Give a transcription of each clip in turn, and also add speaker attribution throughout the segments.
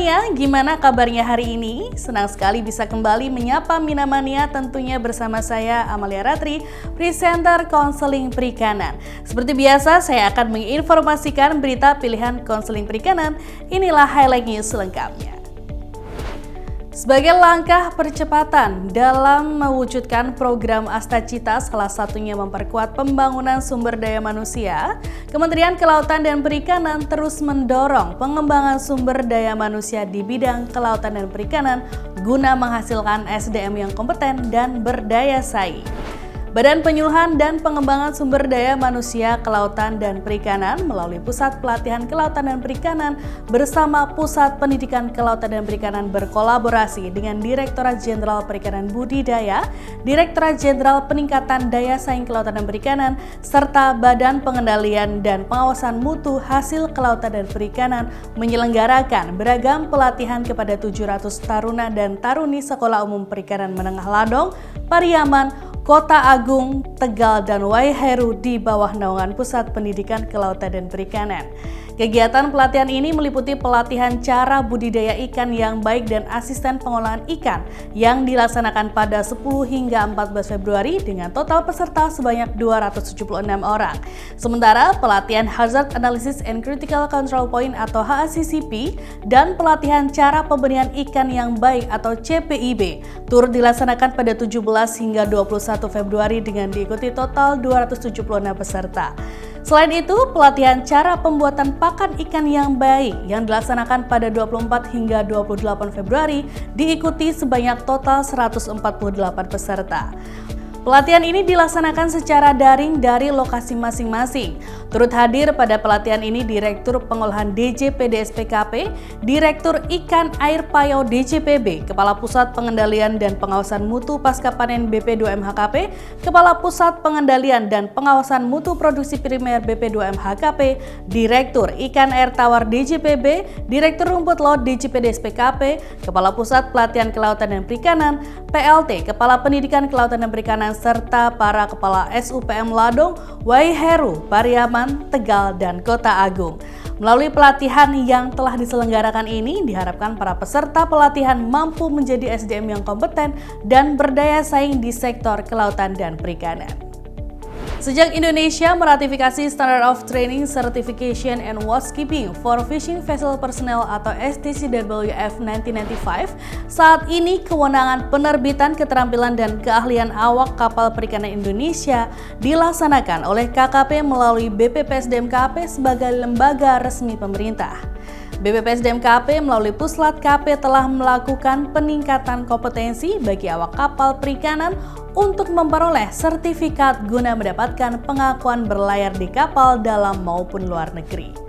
Speaker 1: Minamania, gimana kabarnya hari ini? Senang sekali bisa kembali menyapa Minamania tentunya bersama saya Amalia Ratri, presenter konseling perikanan. Seperti biasa, saya akan menginformasikan berita pilihan konseling perikanan. Inilah highlight news selengkapnya. Sebagai langkah percepatan dalam mewujudkan program Astacita, salah satunya memperkuat pembangunan sumber daya manusia, Kementerian Kelautan dan Perikanan terus mendorong pengembangan sumber daya manusia di bidang kelautan dan perikanan guna menghasilkan SDM yang kompeten dan berdaya saing. Badan Penyuluhan dan Pengembangan Sumber Daya Manusia Kelautan dan Perikanan melalui Pusat Pelatihan Kelautan dan Perikanan bersama Pusat Pendidikan Kelautan dan Perikanan berkolaborasi dengan Direktorat Jenderal Perikanan Budidaya, Direktorat Jenderal Peningkatan Daya Saing Kelautan dan Perikanan, serta Badan Pengendalian dan Pengawasan Mutu Hasil Kelautan dan Perikanan menyelenggarakan beragam pelatihan kepada 700 taruna dan taruni Sekolah Umum Perikanan Menengah Ladong, Pariaman, Kota Agung, Tegal, dan Waiheru di bawah naungan Pusat Pendidikan Kelautan dan Perikanan. Kegiatan pelatihan ini meliputi pelatihan cara budidaya ikan yang baik dan asisten pengolahan ikan yang dilaksanakan pada 10 hingga 14 Februari dengan total peserta sebanyak 276 orang. Sementara pelatihan Hazard Analysis and Critical Control Point atau HACCP dan pelatihan cara pembenihan ikan yang baik atau CPIB turut dilaksanakan pada 17 hingga 21 Februari dengan diikuti total 276 peserta. Selain itu, pelatihan cara pembuatan pakan ikan yang baik yang dilaksanakan pada 24 hingga 28 Februari diikuti sebanyak total 148 peserta. Pelatihan ini dilaksanakan secara daring dari lokasi masing-masing. Turut hadir pada pelatihan ini Direktur Pengolahan DJPDSPKP, Direktur Ikan Air Payau DJPB, Kepala Pusat Pengendalian dan Pengawasan Mutu Pascapanen BP2MHKP, Kepala Pusat Pengendalian dan Pengawasan Mutu Produksi Primer BP2MHKP, Direktur Ikan Air Tawar DJPB, Direktur Rumput Laut DJPDSPKP, Kepala Pusat Pelatihan Kelautan dan Perikanan, PLT, Kepala Pendidikan Kelautan dan Perikanan, serta para kepala SUPM Ladong, Waiheru, Pariaman, Tegal, dan Kota Agung. Melalui pelatihan yang telah diselenggarakan ini, diharapkan para peserta pelatihan mampu menjadi SDM yang kompeten dan berdaya saing di sektor kelautan dan perikanan. Sejak Indonesia meratifikasi Standard of Training, Certification, and Watchkeeping for Fishing Vessel Personnel atau STCWF 1995, saat ini kewenangan penerbitan keterampilan dan keahlian awak kapal perikanan Indonesia dilaksanakan oleh KKP melalui BPPSDMKP sebagai lembaga resmi pemerintah. BPPSDMKP melalui Puslat KP telah melakukan peningkatan kompetensi bagi awak kapal perikanan untuk memperoleh sertifikat guna mendapatkan pengakuan berlayar di kapal dalam maupun luar negeri.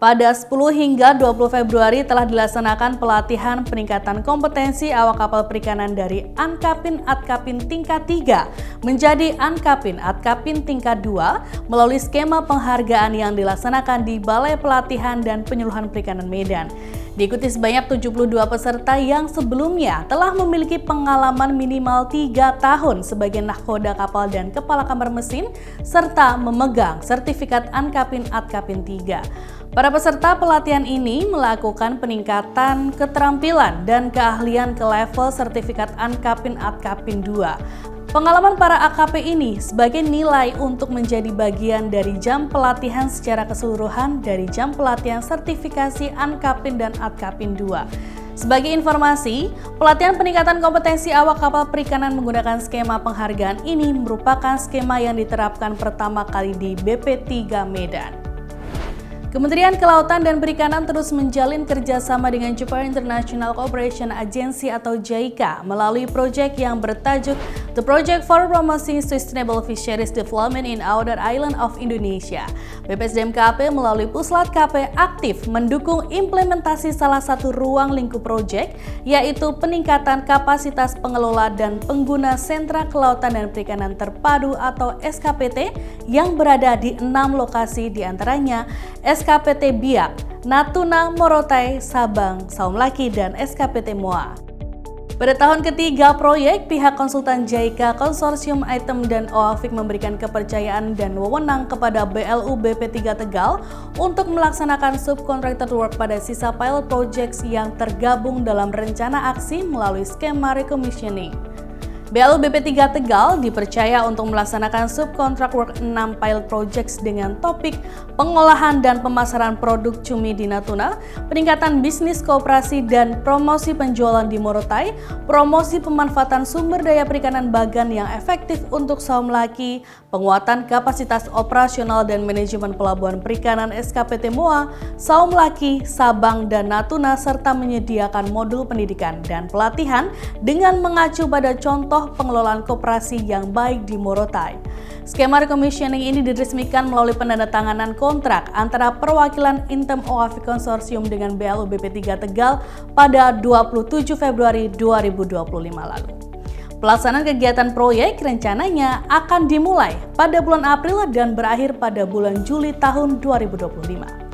Speaker 1: Pada 10 hingga 20 Februari telah dilaksanakan pelatihan peningkatan kompetensi awak kapal perikanan dari Ankapin Atkapin tingkat 3 menjadi Ankapin Atkapin tingkat 2 melalui skema penghargaan yang dilaksanakan di Balai Pelatihan dan Penyuluhan Perikanan Medan. Diikuti sebanyak 72 peserta yang sebelumnya telah memiliki pengalaman minimal 3 tahun sebagai nahkoda kapal dan kepala kamar mesin serta memegang sertifikat Ankapin Atkapin 3. Para peserta pelatihan ini melakukan peningkatan keterampilan dan keahlian ke level sertifikat Ankapin Atkapin 2. Pengalaman para AKP ini sebagai nilai untuk menjadi bagian dari jam pelatihan secara keseluruhan dari jam pelatihan sertifikasi Ankapin dan Atkapin 2. Sebagai informasi, pelatihan peningkatan kompetensi awak kapal perikanan menggunakan skema penghargaan ini merupakan skema yang diterapkan pertama kali di BP3 Medan. Kementerian Kelautan dan Perikanan terus menjalin kerjasama dengan Japan International Cooperation Agency atau JICA melalui proyek yang bertajuk The Project for Promoting Sustainable Fisheries Development in Outer Island of Indonesia. BPSDMKP melalui Puslat KP aktif mendukung implementasi salah satu ruang lingkup proyek, yaitu peningkatan kapasitas pengelola dan pengguna sentra kelautan dan perikanan terpadu atau SKPT yang berada di 6 lokasi diantaranya SKPT Biak, Natuna, Morotai, Sabang, Saumlaki, dan SKPT Moa. Pada tahun ketiga proyek, pihak konsultan JICA, Konsorsium Item dan OAFIC memberikan kepercayaan dan wewenang kepada BLU BP3 Tegal untuk melaksanakan subcontracted work pada sisa pilot projects yang tergabung dalam rencana aksi melalui skema recommissioning. BLU BP3 Tegal dipercaya untuk melaksanakan subkontrak work 6 pilot projects dengan topik pengolahan dan pemasaran produk cumi di Natuna, peningkatan bisnis koperasi dan promosi penjualan di Morotai, promosi pemanfaatan sumber daya perikanan Bagan yang efektif untuk saum laki, penguatan kapasitas operasional dan manajemen pelabuhan perikanan SKPT MOA, saum laki, Sabang, dan Natuna, serta menyediakan modul pendidikan dan pelatihan dengan mengacu pada contoh pengelolaan koperasi yang baik di Morotai. Skema recommissioning ini diresmikan melalui penandatanganan kontrak antara perwakilan Intem OAFIC Konsorsium dengan BLU BP3 Tegal pada 27 Februari 2025 lalu. Pelaksanaan kegiatan proyek rencananya akan dimulai pada bulan April dan berakhir pada bulan Juli tahun 2025.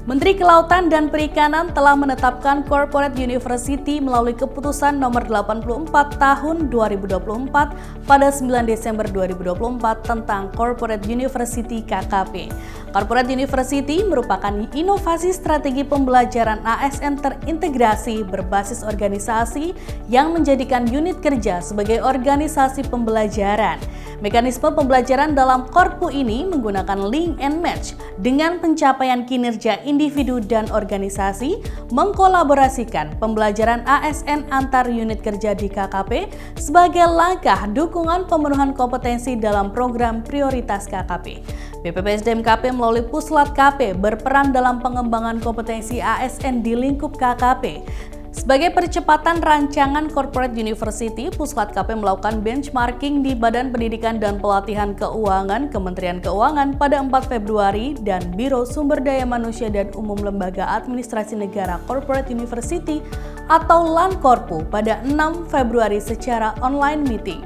Speaker 1: Menteri Kelautan dan Perikanan telah menetapkan Corporate University melalui keputusan nomor 84 tahun 2024 pada 9 Desember 2024 tentang Corporate University KKP. Corporate University merupakan inovasi strategi pembelajaran ASN terintegrasi berbasis organisasi yang menjadikan unit kerja sebagai organisasi pembelajaran. Mekanisme pembelajaran dalam Korpu ini menggunakan link and match dengan pencapaian kinerja individu dan organisasi, mengkolaborasikan pembelajaran ASN antar unit kerja di KKP sebagai langkah dukungan pemenuhan kompetensi dalam program prioritas KKP. BPPSDM KP melalui Puslat KP berperan dalam pengembangan kompetensi ASN di lingkup KKP. Sebagai percepatan rancangan Corporate University, Puslat KP melakukan benchmarking di Badan Pendidikan dan Pelatihan Keuangan Kementerian Keuangan pada 4 Februari dan Biro Sumber Daya Manusia dan Umum Lembaga Administrasi Negara Corporate University atau LANKORPU pada 6 Februari secara online meeting.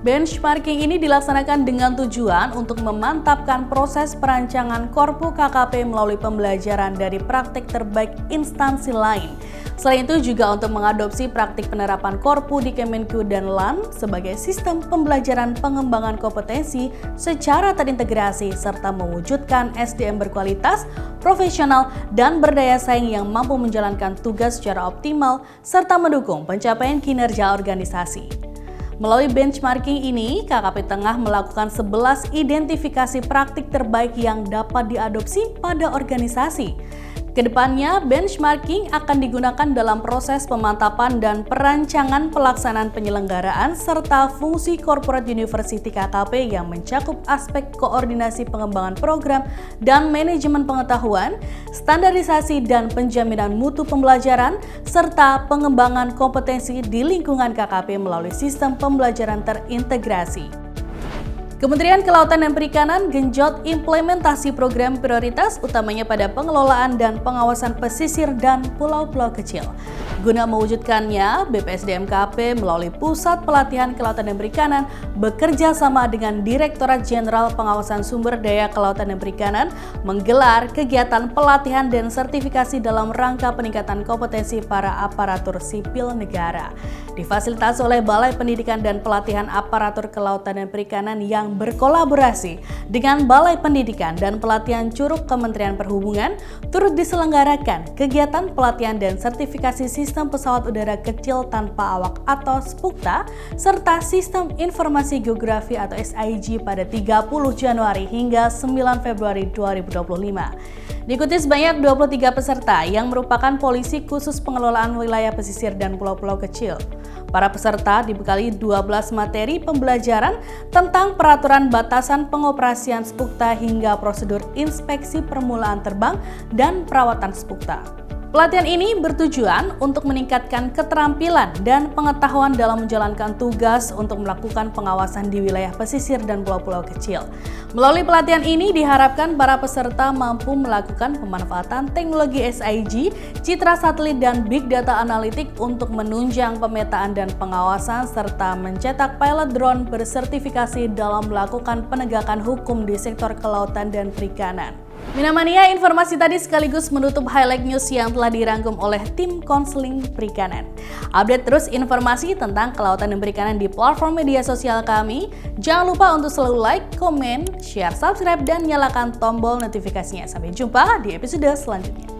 Speaker 1: Benchmarking ini dilaksanakan dengan tujuan untuk memantapkan proses perancangan Korpu KKP melalui pembelajaran dari praktik terbaik instansi lain. Selain itu juga untuk mengadopsi praktik penerapan Korpu di Kemenku dan LAN sebagai sistem pembelajaran pengembangan kompetensi secara terintegrasi serta mewujudkan SDM berkualitas, profesional, dan berdaya saing yang mampu menjalankan tugas secara optimal serta mendukung pencapaian kinerja organisasi. Melalui benchmarking ini, KKP tengah melakukan 11 identifikasi praktik terbaik yang dapat diadopsi pada organisasi. Kedepannya, benchmarking akan digunakan dalam proses pemantapan dan perancangan pelaksanaan penyelenggaraan serta fungsi Corporate University KKP yang mencakup aspek koordinasi pengembangan program dan manajemen pengetahuan, standarisasi dan penjaminan mutu pembelajaran, serta pengembangan kompetensi di lingkungan KKP melalui sistem pembelajaran terintegrasi. Kementerian Kelautan dan Perikanan genjot implementasi program prioritas utamanya pada pengelolaan dan pengawasan pesisir dan pulau-pulau kecil. Guna mewujudkannya, BPSDM KP melalui Pusat Pelatihan Kelautan dan Perikanan bekerja sama dengan Direktorat Jenderal Pengawasan Sumber Daya Kelautan dan Perikanan menggelar kegiatan pelatihan dan sertifikasi dalam rangka peningkatan kompetensi para aparatur sipil negara. Difasilitasi oleh Balai Pendidikan dan Pelatihan Aparatur Kelautan dan Perikanan yang berkolaborasi dengan Balai Pendidikan dan Pelatihan Curug Kementerian Perhubungan, turut diselenggarakan kegiatan pelatihan dan sertifikasi sistem pesawat udara kecil tanpa awak atau SPUKTA, serta sistem informasi geografi atau SIG pada 30 Januari hingga 9 Februari 2025. Diikuti sebanyak 23 peserta yang merupakan polisi khusus pengelolaan wilayah pesisir dan pulau-pulau kecil. Para peserta dibekali 12 materi pembelajaran tentang peraturan batasan pengoperasian SPUKTA hingga prosedur inspeksi permulaan terbang dan perawatan SPUKTA. Pelatihan ini bertujuan untuk meningkatkan keterampilan dan pengetahuan dalam menjalankan tugas untuk melakukan pengawasan di wilayah pesisir dan pulau-pulau kecil. Melalui pelatihan ini diharapkan para peserta mampu melakukan pemanfaatan teknologi SIG, citra satelit dan big data analitik untuk menunjang pemetaan dan pengawasan serta mencetak pilot drone bersertifikasi dalam melakukan penegakan hukum di sektor kelautan dan perikanan. Minamania, informasi tadi sekaligus menutup highlight news yang telah dirangkum oleh tim konseling perikanan. Update terus informasi tentang kelautan dan perikanan di platform media sosial kami. Jangan lupa untuk selalu like, komen, share, subscribe, dan nyalakan tombol notifikasinya. Sampai jumpa di episode selanjutnya.